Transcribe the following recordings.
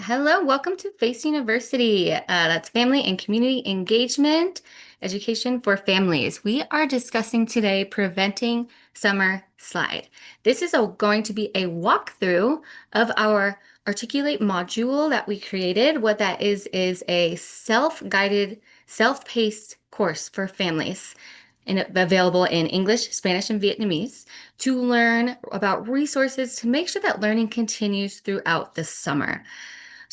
Hello, welcome to Face University. That's Family and Community Engagement, Education for Families. We are discussing today preventing summer slide. This is going to be a walkthrough of our Articulate module that we created. What that is a self-guided, self-paced course for families and available in English, Spanish, and Vietnamese to learn about resources to make sure that learning continues throughout the summer.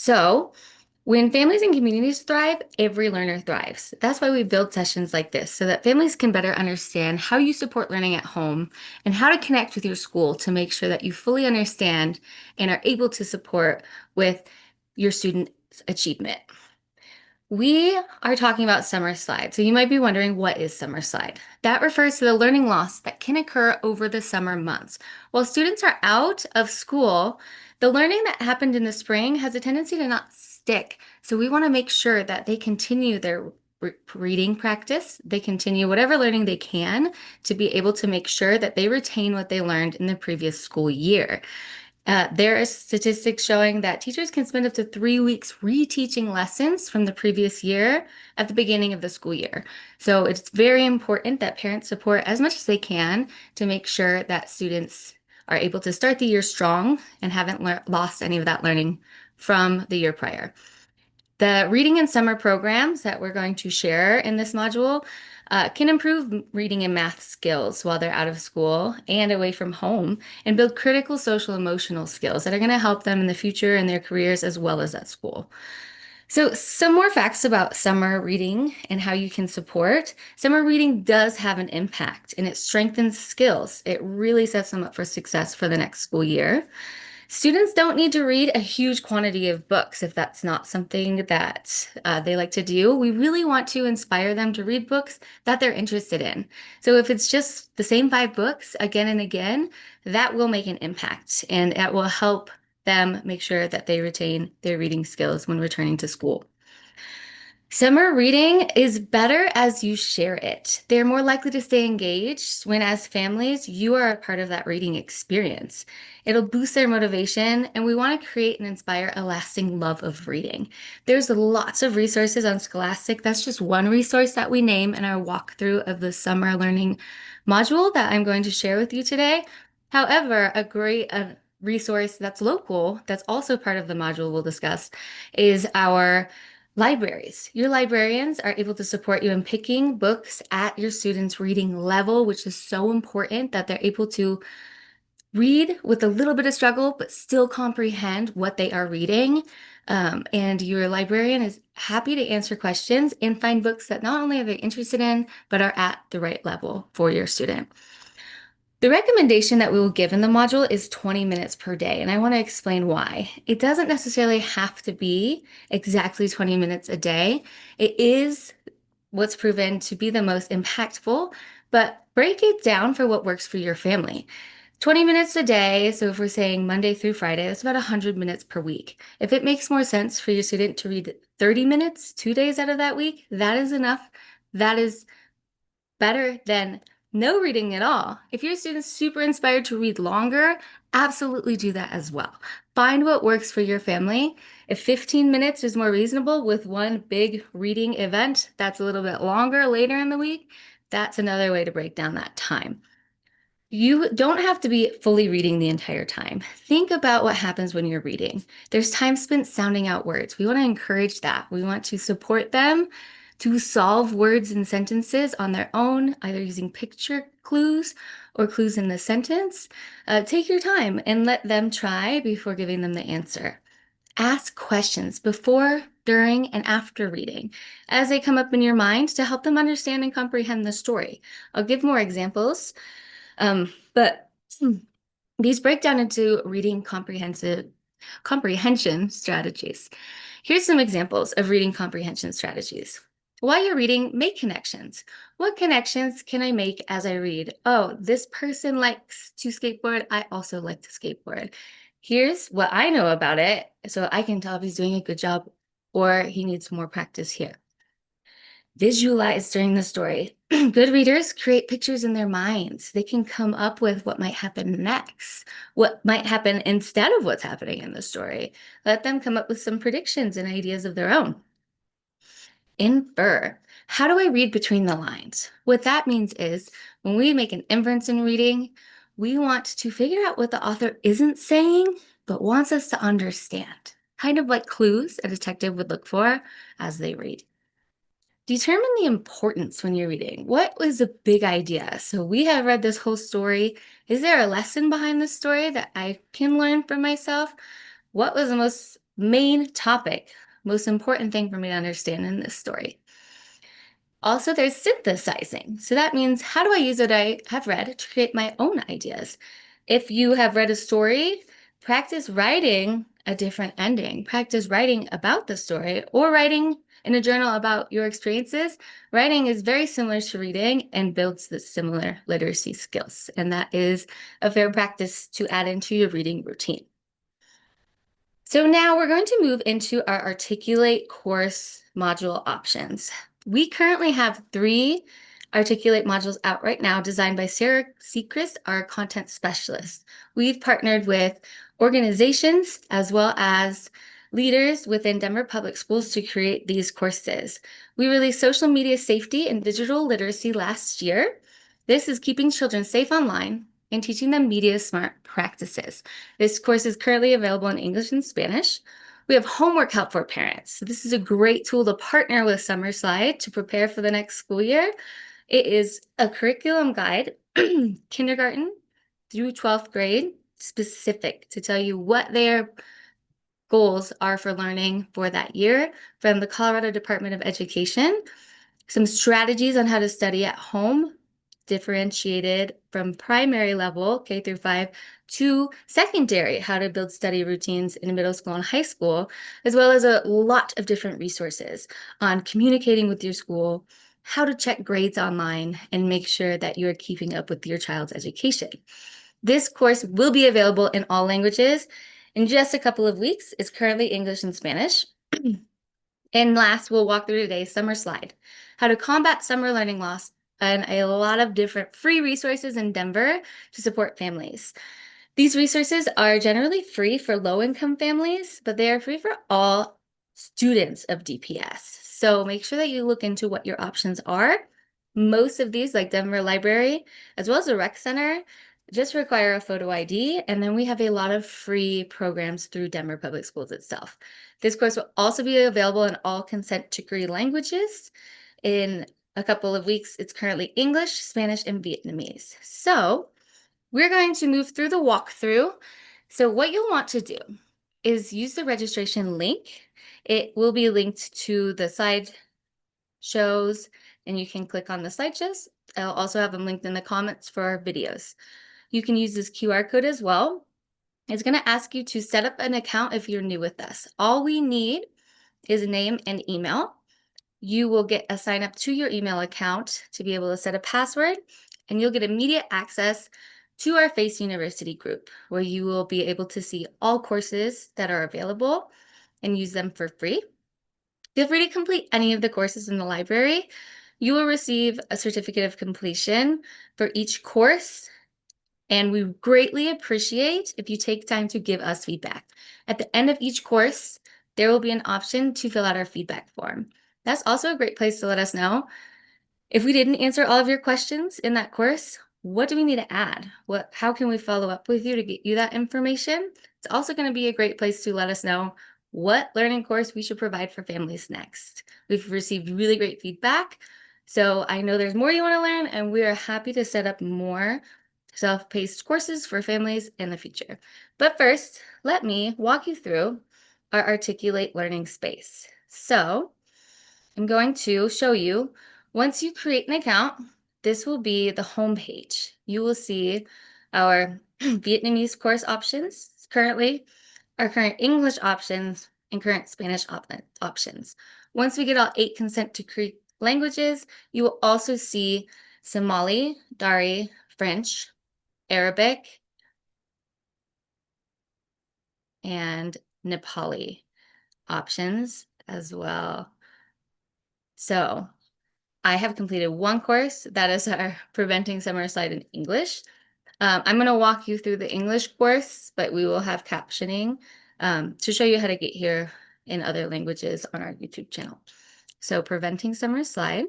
So, when families and communities thrive, every learner thrives. That's why we build sessions like this so that families can better understand how you support learning at home and how to connect with your school to make sure that you fully understand and are able to support with your students' achievement. We are talking about summer slide. So you might be wondering, what is summer slide? That refers to the learning loss that can occur over the summer months. While students are out of school, the learning that happened in the spring has a tendency to not stick. So we want to make sure that they continue their reading practice, they continue whatever learning they can to be able to make sure that they retain what they learned in the previous school year. There are statistics showing that teachers can spend up to 3 weeks reteaching lessons from the previous year at the beginning of the school year. So it's very important that parents support as much as they can to make sure that students are able to start the year strong and haven't lost any of that learning from the year prior. The reading and summer programs that we're going to share in this module can improve reading and math skills while they're out of school and away from home and build critical social emotional skills that are going to help them in the future in their careers as well as at school. So some more facts about summer reading and how you can support. Summer reading does have an impact and it strengthens skills. It really sets them up for success for the next school year. Students don't need to read a huge quantity of books if that's not something that they like to do. We really want to inspire them to read books that they're interested in. So if it's just the same 5 books again and again, that will make an impact and that will help them make sure that they retain their reading skills when returning to school. Summer reading is better as you share it. They're more likely to stay engaged when, as families, you are a part of that reading experience. It'll boost their motivation, and we want to create and inspire a lasting love of reading. There's lots of resources on Scholastic. That's just one resource that we name in our walkthrough of the summer learning module that I'm going to share with you today. However, a great resource that's local, that's also part of the module we'll discuss, is our libraries. Your librarians are able to support you in picking books at your students' reading level, which is so important that they're able to read with a little bit of struggle, but still comprehend what they are reading. And your librarian is happy to answer questions and find books that not only are they interested in, but are at the right level for your student. The recommendation that we will give in the module is 20 minutes per day, and I want to explain why. It doesn't necessarily have to be exactly 20 minutes a day. It is what's proven to be the most impactful, but break it down for what works for your family. 20 minutes a day, so if we're saying Monday through Friday, that's about 100 minutes per week. If it makes more sense for your student to read 30 minutes, 2 days out of that week, that is enough. That is better than no reading at all. If your student's super inspired to read longer, absolutely do that as well. Find what works for your family. If 15 minutes is more reasonable with one big reading event that's a little bit longer later in the week, that's another way to break down that time. You don't have to be fully reading the entire time. Think about what happens when you're reading. There's time spent sounding out words. We want to encourage that. We want to support them to solve words and sentences on their own, either using picture clues or clues in the sentence. Take your time and let them try before giving them the answer. Ask questions before, during, and after reading as they come up in your mind to help them understand and comprehend the story. I'll give more examples. But these break down into reading comprehension strategies. Here's some examples of reading comprehension strategies. While you're reading, make connections. What connections can I make as I read? Oh, this person likes to skateboard. I also like to skateboard. Here's what I know about it, so I can tell if he's doing a good job or he needs more practice here. Visualize during the story. Good readers create pictures in their minds. They can come up with what might happen next, what might happen instead of what's happening in the story. Let them come up with some predictions and ideas of their own. Infer. How do I read between the lines? What that means is when we make an inference in reading, we want to figure out what the author isn't saying, but wants us to understand. Kind of like clues a detective would look for as they read. Determine the importance when you're reading. What was the big idea? So we have read this whole story. Is there a lesson behind the story that I can learn for myself? What was the most main topic, most important thing for me to understand in this story? Also, there's synthesizing. So that means how do I use what I have read to create my own ideas? If you have read a story, practice writing a different ending. Practice writing about the story or writing in a journal about your experiences. Writing is very similar to reading and builds the similar literacy skills. And that is a fair practice to add into your reading routine. So now we're going to move into our Articulate course module options. We currently have 3 Articulate modules out right now designed by Sarah Sechrist, our content specialist. We've partnered with organizations as well as leaders within Denver Public Schools to create these courses. We released Social Media Safety and Digital Literacy last year. This is keeping children safe online and teaching them media smart practices. This course is currently available in English and Spanish. We have homework help for parents. So this is a great tool to partner with Summerslide to prepare for the next school year. It is a curriculum guide, kindergarten through 12th grade, specific to tell you what their goals are for learning for that year from the Colorado Department of Education. Some strategies on how to study at home, differentiated from primary level, K through 5, to secondary, how to build study routines in middle school and high school, as well as a lot of different resources on communicating with your school, how to check grades online, and make sure that you're keeping up with your child's education. This course will be available in all languages in just a couple of weeks. It's currently English and Spanish. And last, we'll walk through today's Summerslide, how to combat summer learning loss, and a lot of different free resources in Denver to support families. These resources are generally free for low-income families, but they are free for all students of DPS. So make sure that you look into what your options are. Most of these, like Denver Library, as well as the Rec Center, just require a photo ID, and then we have a lot of free programs through Denver Public Schools itself. This course will also be available in all consent decree languages. In a couple of weeks, it's currently English, Spanish, and Vietnamese. So we're going to move through the walkthrough. So what you'll want to do is use the registration link. It will be linked to the slide shows, and you can click on the slideshows. I'll also have them linked in the comments for our videos. You can use this QR code as well. It's going to ask you to set up an account if you're new with us. All we need is a name and email. You will get a sign up to your email account to be able to set a password, and you'll get immediate access to our Face University group, where you will be able to see all courses that are available and use them for free. Feel free to complete any of the courses in the library. You will receive a certificate of completion for each course, and we greatly appreciate if you take time to give us feedback. At the end of each course, there will be an option to fill out our feedback form. That's also a great place to let us know if we didn't answer all of your questions in that course. What do we need to add? How can we follow up with you to get you that information? It's also going to be a great place to let us know what learning course we should provide for families next. We've received really great feedback, so I know there's more you want to learn, and we are happy to set up more self-paced courses for families in the future. But first, let me walk you through our Articulate learning space. So I'm going to show you, once you create an account, this will be the home page. You will see our Vietnamese course options currently, our current English options, and current Spanish options. Once we get all 8 consent decree languages, you will also see Somali, Dari, French, Arabic, and Nepali options as well. So I have completed one course. That is our Preventing Summer Slide in English. I'm going to walk you through the English course, but we will have captioning to show you how to get here in other languages on our YouTube channel. So Preventing Summer Slide.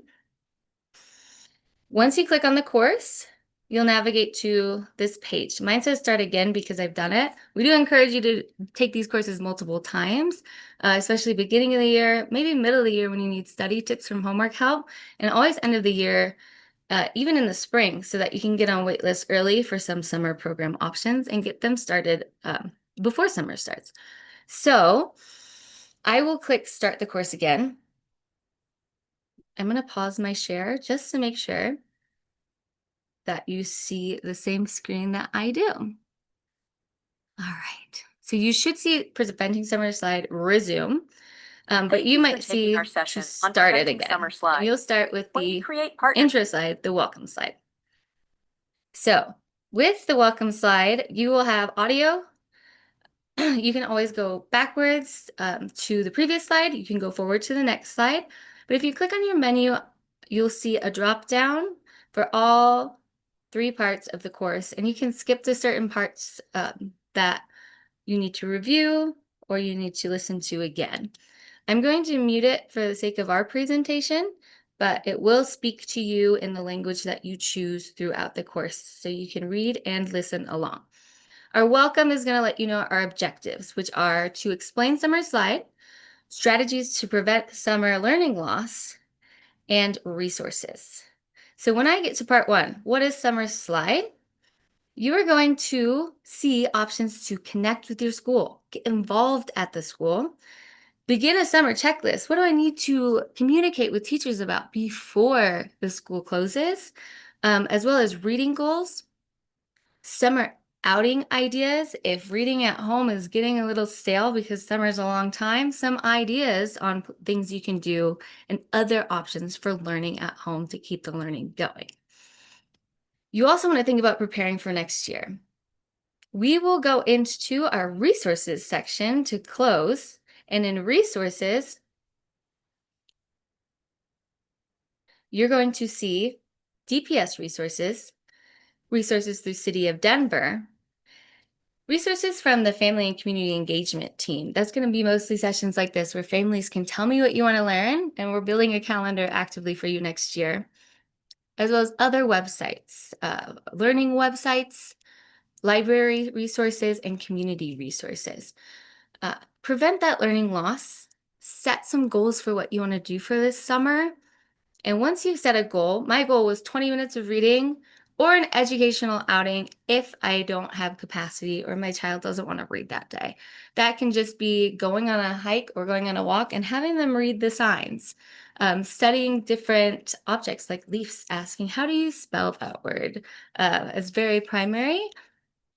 Once you click on the course, you'll navigate to this page. Mine says start again because I've done it. We do encourage you to take these courses multiple times, especially beginning of the year, maybe middle of the year when you need study tips from homework help, and always end of the year, even in the spring, so that you can get on waitlist early for some summer program options and get them started before summer starts. So I will click start the course again. I'm going to pause my share just to make sure that you see the same screen that I do. All right. So you should see Preventing Summer Slide resume, but you might see our session to on start it Preventing again. Summer Slide. And you'll start with When the you create partner intro slide, the welcome slide. So with the welcome slide, you will have audio. You can always go backwards to the previous slide. You can go forward to the next slide. But if you click on your menu, you'll see a drop down for all 3 parts of the course, and you can skip to certain parts that you need to review or you need to listen to again. I'm going to mute it for the sake of our presentation, but it will speak to you in the language that you choose throughout the course, so you can read and listen along. Our welcome is going to let you know our objectives, which are to explain summer slide, strategies to prevent summer learning loss, and resources. So when I get to part 1, what is summer slide? You are going to see options to connect with your school, get involved at the school, begin a summer checklist. What do I need to communicate with teachers about before the school closes, as well as reading goals, summer outing ideas. If reading at home is getting a little stale because summer's a long time, some ideas on things you can do and other options for learning at home to keep the learning going. You also want to think about preparing for next year. We will go into our resources section to close, and in resources, you're going to see DPS resources, resources through City of Denver, resources from the Family and Community Engagement team. That's going to be mostly sessions like this where families can tell me what you want to learn, and we're building a calendar actively for you next year, as well as other websites, learning websites, library resources, and community resources. Prevent that learning loss, set some goals for what you want to do for this summer. And once you've set a goal, my goal was 20 minutes of reading or an educational outing if I don't have capacity or my child doesn't want to read that day. That can just be going on a hike or going on a walk and having them read the signs, studying different objects like leaves, asking, how do you spell that word? It's very primary,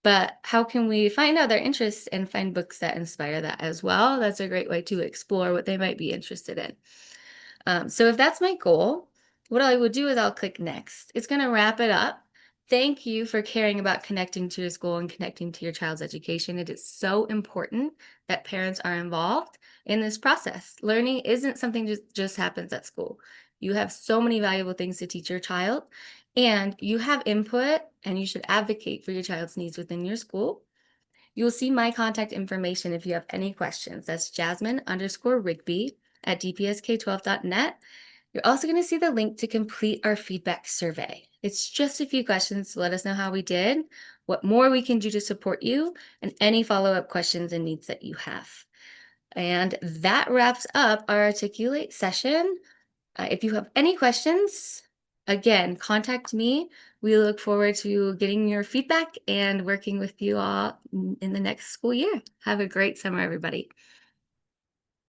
but how can we find out their interests and find books that inspire that as well? That's a great way to explore what they might be interested in. So if that's my goal, what I would do is I'll click next. It's going to wrap it up. Thank you for caring about connecting to your school and connecting to your child's education. It is so important that parents are involved in this process. Learning isn't something just happens at school. You have so many valuable things to teach your child, and you have input, and you should advocate for your child's needs within your school. You'll see my contact information if you have any questions. That's Jasmine_Rigby at dpsk12.net. You're also going to see the link to complete our feedback survey. It's just a few questions to let us know how we did, what more we can do to support you, and any follow-up questions and needs that you have. And that wraps up our Articulate session. If you have any questions, again, contact me. We look forward to getting your feedback and working with you all in the next school year. Have a great summer, everybody.